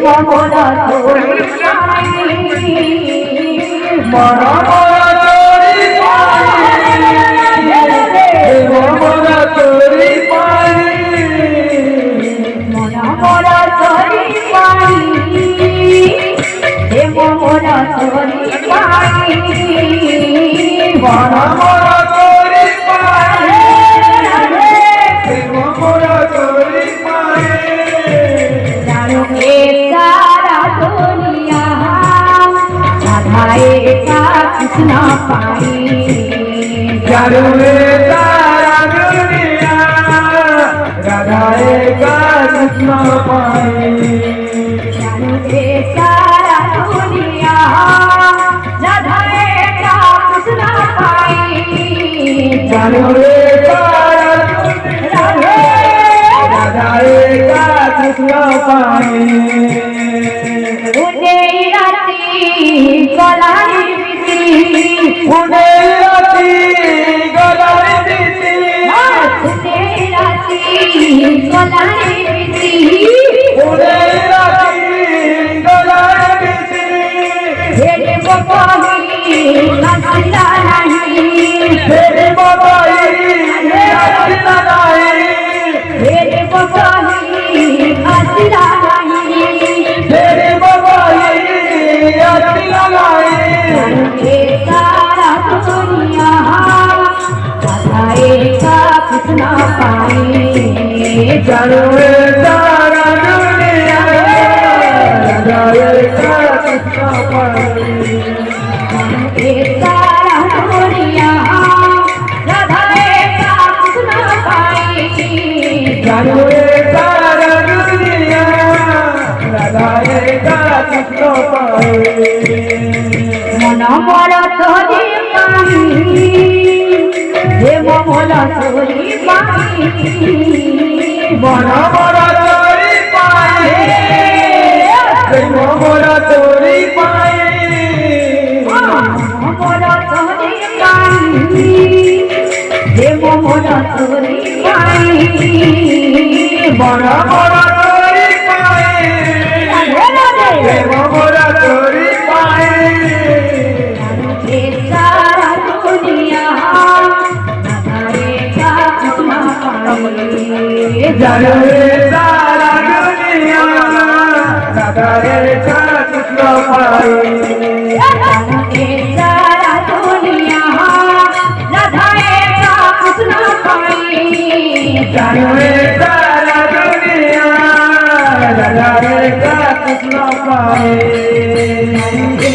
मोरा तोरी मोरा मोरा तोरी मोरा तोरी मोरा मोरा तोरी मोरा तोरी मोरा मोरा तोरी मोरा तोरी जानो के सारा दुनिया राधाए का कृष्ण पाई जानो के सारा दुनिया राधाए का कृष्ण पाई जानो के सारा दुनिया राधाए का कृष्ण पाई जानो के सारा राधाए का कृष्ण पाई उन्हें राती गलारी बिती उन्हें राती गलारी बिती उन्हें राती गलारी बिती उन्हें राती गलारी बिती तेरे बपाही हंसता नहीं तेरे बपाही हंसता नहीं तेरे बपाही हंसता नहीं तेरे बपाही हंसता नहीं ये सारा दुनिया राधाए का कृष्ण पाई जानो रे सारा दुनिया राधाए का कृष्ण पाई ये सारा दुनिया राधाए का कृष्ण पाई जानो रे सारा दुनिया राधाए का कृष्ण पाई मन मोर तोरी पाई हे मोर तोरी पाई मोरा मोरा तोरी पाए मोरा तोरी पाए मोर तोरी पाई हे मोर तोरी पाई मोरा मोरा तोरी पाए मोरा तोरी पाए ये सारा दुनिया राधाए का कृष्ण पाई जानो रे सारा दुनिया राधाए का कृष्ण पाई ये सारा दुनिया राधाए का कृष्ण पाई जानो रे सारा दुनिया राधाए का कृष्ण पाए ये